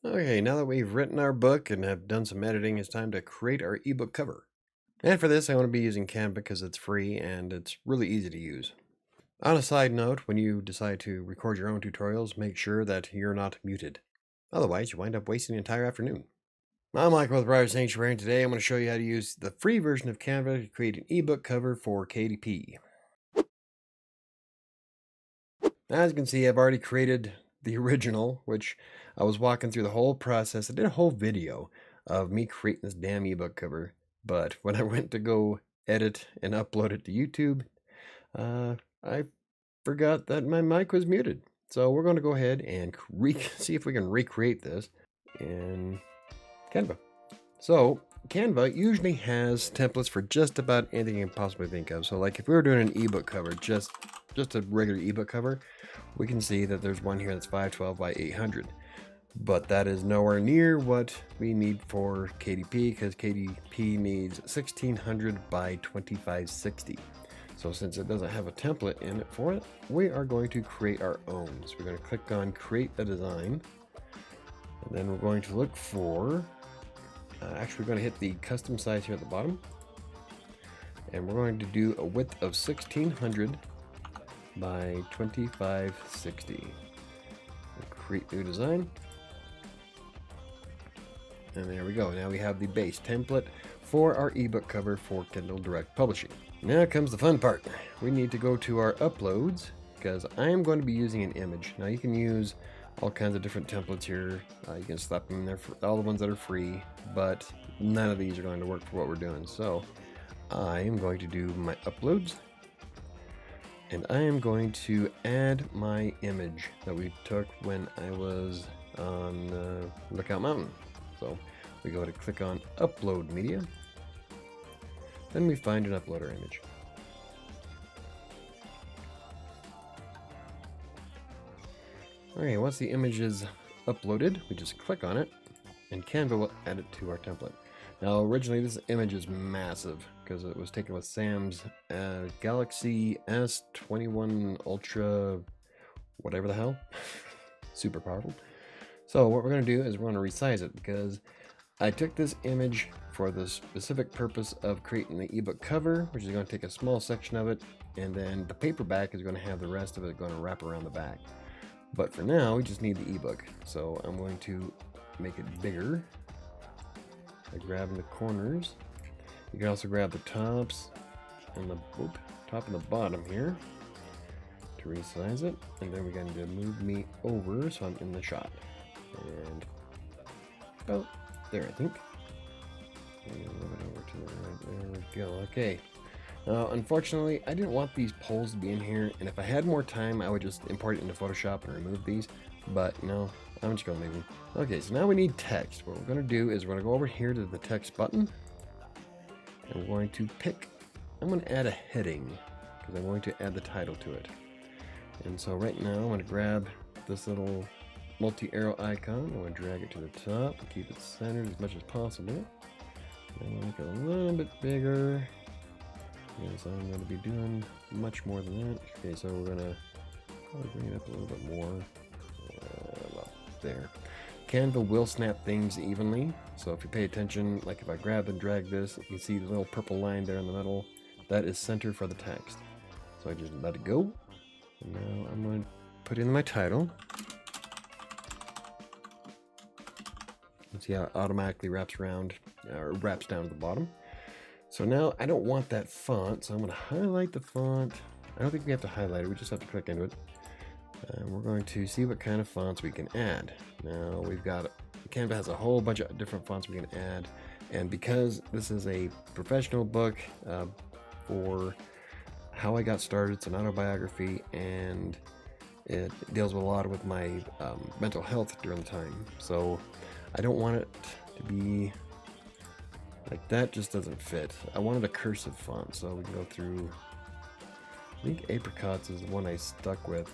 Okay, now that we've written our book and have done some editing, it's time to create our ebook cover. And for this, I want to be using Canva because it's free and it's really easy to use. On a side note, when you decide to record your own tutorials, make sure that you're not muted. Otherwise, you wind up wasting the entire afternoon. I'm Michael with WriterSanctuary, and today I'm going to show you how to use the free version of Canva to create an ebook cover for KDP. As you can see, I've already created the original, which I was walking through the whole process. I did a whole video of me creating this damn ebook cover, but when I went to go edit and upload it to YouTube, I forgot that my mic was muted. So we're going to go ahead and see if we can recreate this in Canva. So Canva usually has templates for just about anything you can possibly think of. So like if we were doing an ebook cover, just a regular ebook cover, we can see that there's one here that's 512 by 800. But that is nowhere near what we need for KDP, because KDP needs 1600 by 2560. So since it doesn't have a template in it for it, we are going to create our own. So we're going to click on create a design, and then we're going to look for actually we're going to hit the custom size here at the bottom, and we're going to do a width of 1600 by 2560. Create new design, and there we go. Now we have the base template for our ebook cover for Kindle Direct Publishing. Now comes the fun part. We need to go to our uploads, because I am going to be using an image. Now you can use all kinds of different templates here. You can slap them in there for all the ones that are free, but none of these are going to work for what we're doing. So I am going to do my uploads, and I am going to add my image that we took when I was on Lookout Mountain. So we go to click on upload media, then we find an uploader image. Alright, once the image is uploaded, we just click on it, and Canva will add it to our template. Now, originally this image is massive because it was taken with Sam's Galaxy S21 Ultra, whatever the hell, super powerful. So what we're going to do is we're going to resize it, because I took this image for the specific purpose of creating the ebook cover, which is going to take a small section of it, and then the paperback is going to have the rest of it going to wrap around the back. But for now, we just need the ebook. So I'm going to make it bigger by grabbing the corners. You can also grab the tops and the top and the bottom here to resize it. And then we're going to move me over so I'm in the shot. And about there, I think. And move it over to the right. There we go. Okay. Unfortunately, I didn't want these poles to be in here, and if I had more time, I would just import it into Photoshop and remove these, but no, I'm just going to leave them. Okay, so now we need text. What we're going to do is we're going to go over here to the text button, and we're going to I'm going to add a heading, because I'm going to add the title to it. And so right now, I'm going to grab this little multi-arrow icon, I'm going to drag it to the top, and keep it centered as much as possible. And we'll make it a little bit bigger, because I'm going to be doing much more than that. Okay, so we're going to probably bring it up a little bit more. About there. Canva will snap things evenly, so if you pay attention, like if I grab and drag this, you can see the little purple line there in the middle. That is center for the text. So I just let it go. And now I'm going to put in my title. You see how it automatically wraps around, or wraps down to the bottom. So now I don't want that font, so I'm going to highlight the font. I don't think we have to highlight it, we just have to click into it. And we're going to see what kind of fonts we can add. Now we've got, Canva has a whole bunch of different fonts we can add. And because this is a professional book for how I got started, it's an autobiography, and it deals with a lot with my mental health during the time. So I don't want it to be like that, just doesn't fit. I wanted a cursive font, so we can go through. I think Apricots is the one I stuck with,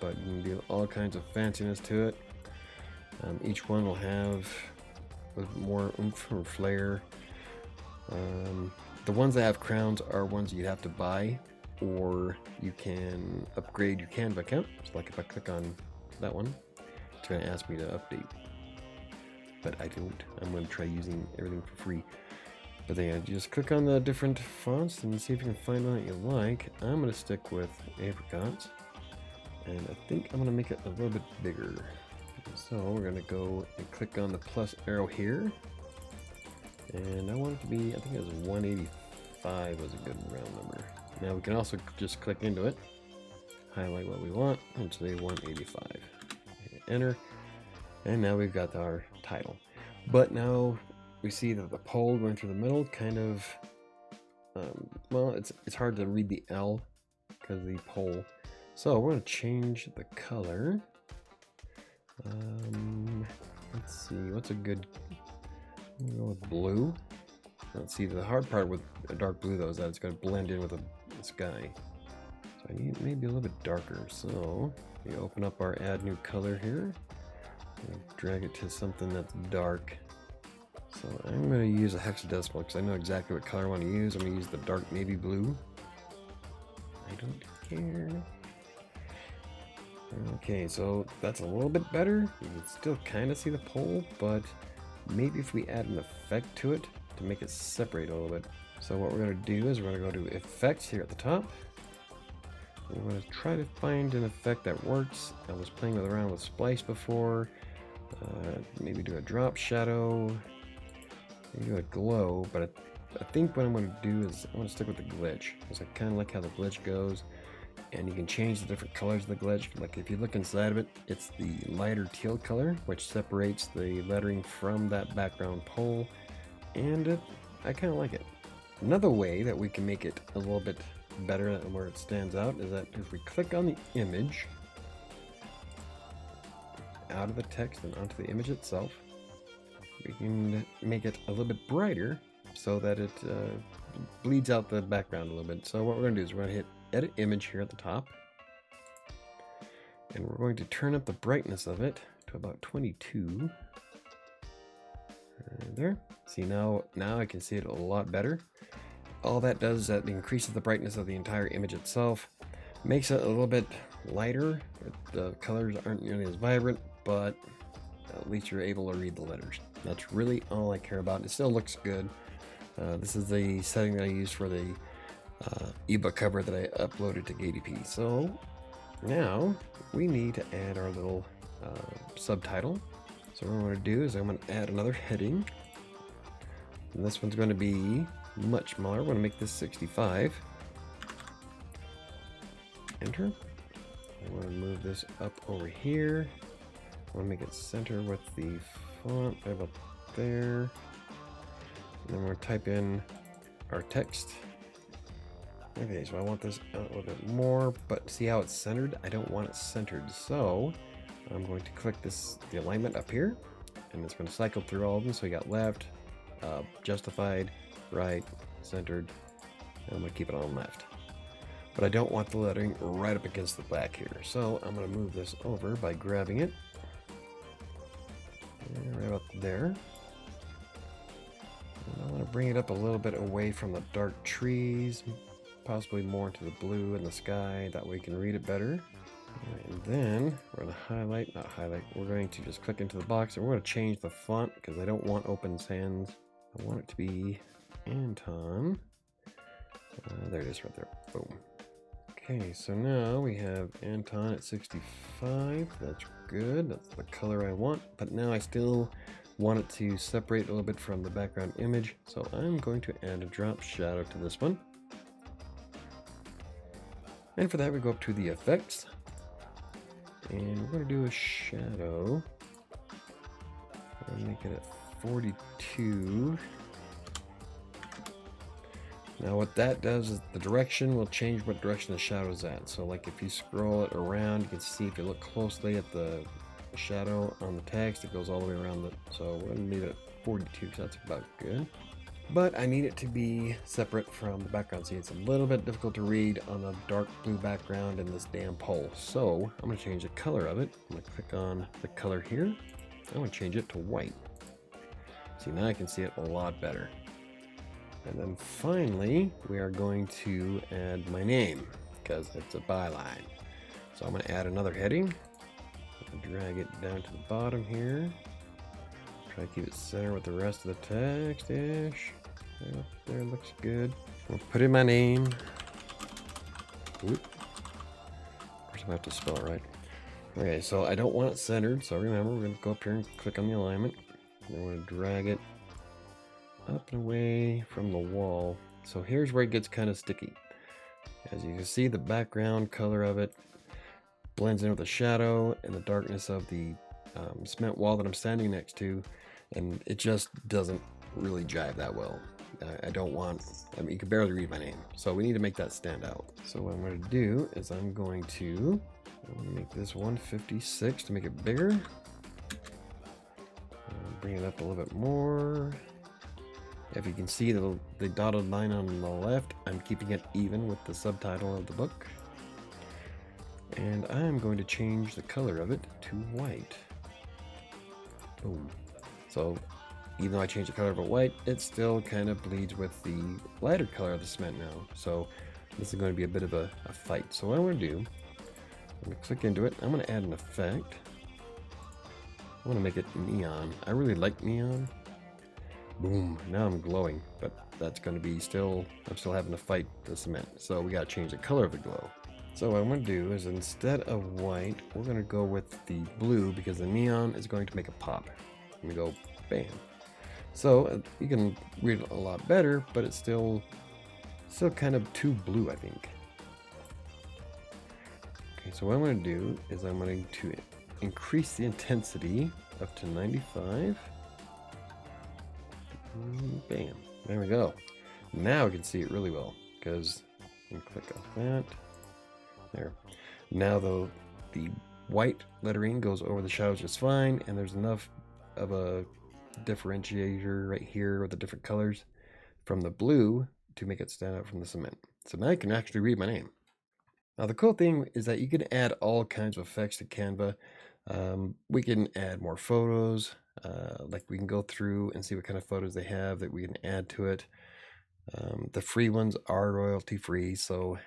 but you can do all kinds of fanciness to it. Each one will have more oomph or flair. The ones that have crowns are ones you'd have to buy, or you can upgrade your Canva account. So like if I click on that one, it's going to ask me to update. but I don't. I'm going to try using everything for free. But then you just click on the different fonts and see if you can find one that you like. I'm going to stick with apricots, and I think I'm going to make it a little bit bigger. So we're going to go and click on the plus arrow here, and I want it to be, I think it was 185 was a good round number. Now we can also just click into it, highlight what we want, and say 185. Hit enter, and now we've got our title. But now we see that the pole going through the middle kind of, well, it's hard to read the L because of the pole. So we're going to change the color. Let's see, what's a good, we'll go with blue. Let's see, the hard part with a dark blue though is that it's going to blend in with the sky. So I need maybe a little bit darker. So we open up our add new color here, and drag it to something that's dark. So I'm going to use a hexadecimal because I know exactly what color I want to use. I'm going to use the dark navy blue. I don't care. Okay, so that's a little bit better. You can still kind of see the pole, but maybe if we add an effect to it to make it separate a little bit. So what we're going to do is we're going to go to effects here at the top. We're going to try to find an effect that works. I was playing around with splice before. Maybe do a drop shadow. Maybe do a glow, but I think what I'm going to do is I'm going to stick with the glitch because I kind of like how the glitch goes. And you can change the different colors of the glitch. Like if you look inside of it, it's the lighter teal color, which separates the lettering from that background pole. And I kind of like it. Another way that we can make it a little bit better and where it stands out is that if we click on the image, out of the text and onto the image itself, we can make it a little bit brighter so that it bleeds out the background a little bit. So what we're going to do is we're going to hit edit image here at the top, and we're going to turn up the brightness of it to about 22. There. See, now I can see it a lot better. All that does is that increases the brightness of the entire image itself, makes it a little bit lighter. The colors aren't nearly as vibrant, but at least you're able to read the letters. That's really all I care about. It still looks good. This is the setting that I used for the ebook cover that I uploaded to KDP. So now we need to add our little subtitle. So what I'm going to do is I'm going to add another heading, and this one's going to be much smaller. I'm going to make this 65. Enter. I'm going to move this up over here. I want to make it center with the font right about there. And then we're going to type in our text. Okay, so I want this out a little bit more, but see how it's centered? I don't want it centered, so I'm going to click the alignment up here, and it's going to cycle through all of them. So we got left, justified, right, centered, and I'm going to keep it on left. But I don't want the lettering right up against the back here, so I'm going to move this over by grabbing it. Right about there. And I want to bring it up a little bit away from the dark trees, possibly more into the blue and the sky, that way you can read it better. And then we're going to we're going to just click into the box, and we're going to change the font because I don't want open sans. I want it to be Anton. There it is right there. Boom. Okay, so now we have Anton at 65. That's good. That's the color I want. But now I still want it to separate a little bit from the background image. So I'm going to add a drop shadow to this one. And for that, we go up to the effects. And we're going to do a shadow. I'll make it at 42. Now what that does is the direction will change what direction the shadow is at. So like if you scroll it around, you can see if you look closely at the shadow on the text, it goes all the way around it. So we're going to leave it at 42 because that's about good. But I need it to be separate from the background. See, it's a little bit difficult to read on a dark blue background in this damn pole. So I'm going to change the color of it. I'm going to click on the color here. I'm going to change it to white. See, now I can see it a lot better. And then finally, we are going to add my name because it's a byline. So I'm going to add another heading. Drag it down to the bottom here. Try to keep it centered with the rest of the text-ish. Up there looks good. I'll put in my name. Oop. Of course, I have to spell it right. Okay, so I don't want it centered, so remember, we're going to go up here and click on the alignment. And then we're going to drag it up and away from the wall. So here's where it gets kind of sticky. As you can see, the background color of it blends in with the shadow and the darkness of the cement wall that I'm standing next to, and it just doesn't really jive that well. I mean, you can barely read my name, so we need to make that stand out. So what I'm going to do is I'm going to make this 156 to make it bigger. Bring it up a little bit more. If you can see the dotted line on the left, I'm keeping it even with the subtitle of the book. And I'm going to change the color of it to white. Boom. So even though I changed the color of it white, it still kind of bleeds with the lighter color of the cement now. So this is going to be a bit of a fight. So what I'm going to do, I'm going to click into it. I'm going to add an effect. I want to make it neon. I really like neon. Boom, now I'm glowing, but that's going to be I'm still having to fight the cement. So we got to change the color of the glow. So what I'm going to do is instead of white, we're going to go with the blue because the neon is going to make a pop. Let me go bam. So you can read it a lot better, but it's still kind of too blue, I think. Okay, so what I'm going to do is I'm going to increase the intensity up to 95. Bam. There we go. Now we can see it really well because you can click off that. There. Now though, the white lettering goes over the shadows just fine, and there's enough of a differentiator right here with the different colors from the blue to make it stand out from the cement. So now you can actually read my name. Now the cool thing is that you can add all kinds of effects to Canva. We can add more photos. Like we can go through and see what kind of photos they have that we can add to it. The free ones are royalty free, so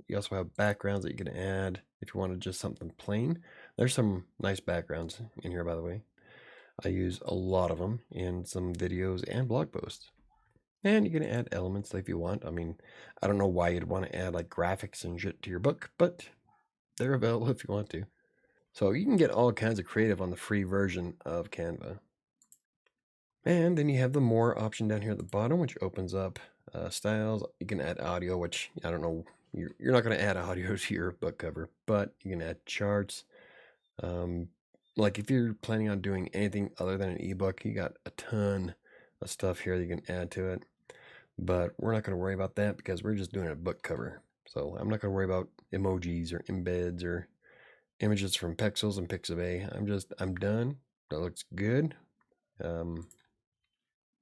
you also have backgrounds that you can add if you wanted just something plain. There's some nice backgrounds in here, by the way. I use a lot of them in some videos and blog posts. And you can add elements if you want. I mean, I don't know why you'd want to add like graphics and shit to your book, but they're available if you want to. So you can get all kinds of creative on the free version of Canva. And then you have the more option down here at the bottom, which opens up styles. You can add audio, which I don't know, you're not going to add audio to your book cover, but you can add charts. Like if you're planning on doing anything other than an ebook, you got a ton of stuff here that you can add to it. But we're not going to worry about that because we're just doing a book cover. So I'm not going to worry about emojis or embeds or images from Pexels and Pixabay. I'm done. That looks good.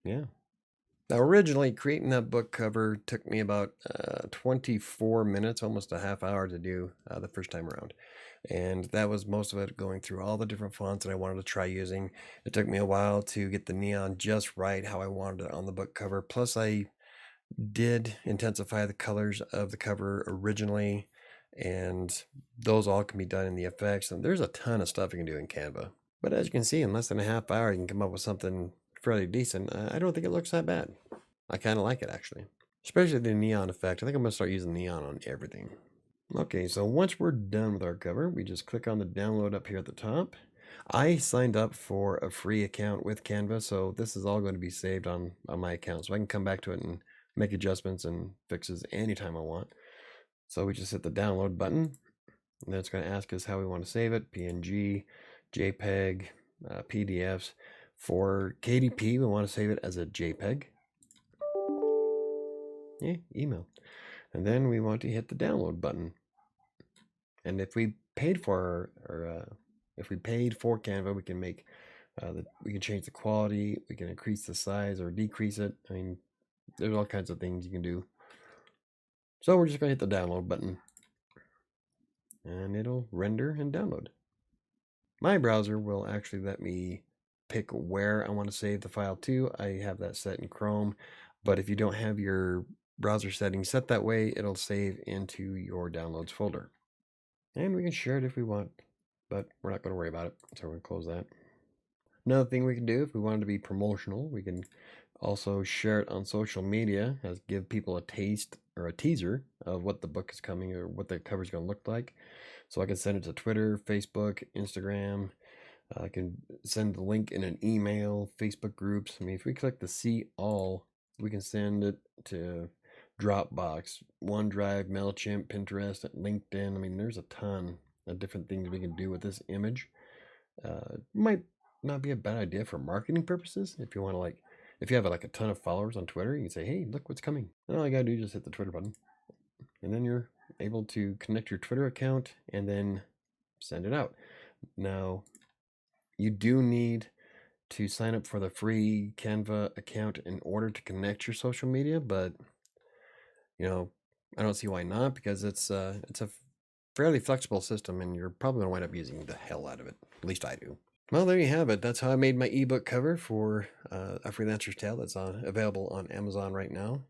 Yeah. Now, originally, creating that book cover took me about 24 minutes, almost a half hour to do the first time around. And that was most of it going through all the different fonts that I wanted to try using. It took me a while to get the neon just right, how I wanted it on the book cover. Plus, I did intensify the colors of the cover originally, and those all can be done in the effects. And there's a ton of stuff you can do in Canva. But as you can see, in less than a half hour, you can come up with something fairly decent. I don't think it looks that bad. I kind of like it, actually. Especially the neon effect. I think I'm going to start using neon on everything. Okay, so once we're done with our cover, we just click on the download up here at the top. I signed up for a free account with Canva, so this is all going to be saved on my account. So I can come back to it and make adjustments and fixes anytime I want. So we just hit the download button, and then it's going to ask us how we want to save it. PNG, JPEG, PDFs. For KDP, we want to save it as a JPEG. Yeah, email. And then we want to hit the download button. And if we paid for Canva, we can make we can change the quality, we can increase the size or decrease it. I mean, there's all kinds of things you can do. So we're just going to hit the download button, and it'll render and download. My browser will actually let me pick where I want to save the file to. I have that set in Chrome, but if you don't have your browser settings set that way, it'll save into your downloads folder. And we can share it if we want, but we're not going to worry about it, so we're going to close that. Another thing we can do if we wanted to be promotional, we can also share it on social media, as give people a taste or a teaser of what the book is coming or what the cover is going to look like. So I can send it to Twitter, Facebook, Instagram. I can send the link in an email, Facebook groups. I mean, if we click the see all, we can send it to Dropbox, OneDrive, MailChimp, Pinterest, LinkedIn. I mean, there's a ton of different things we can do with this image. Might not be a bad idea for marketing purposes. If you want to if you have like a ton of followers on Twitter, you can say, hey, look what's coming. And all you gotta do is just hit the Twitter button. And then you're able to connect your Twitter account and then send it out. Now, you do need to sign up for the free Canva account in order to connect your social media, but I don't see why not, because it's a fairly flexible system and you're probably gonna wind up using the hell out of it. At least I do. Well, there you have it. That's how I made my ebook cover for A Freelancer's Tale that's available on Amazon right now.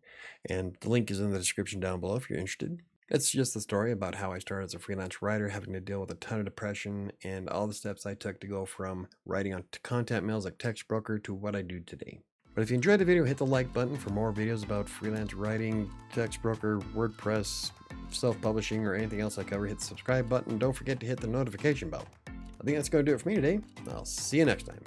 And the link is in the description down below if you're interested. It's just the story about how I started as a freelance writer, having to deal with a ton of depression and all the steps I took to go from writing on content mails like Text Broker to what I do today. But if you enjoyed the video, hit the like button for more videos about freelance writing, Text Broker, WordPress, self-publishing, or anything else I cover. Hit the subscribe button. Don't forget to hit the notification bell. I think that's going to do it for me today. I'll see you next time.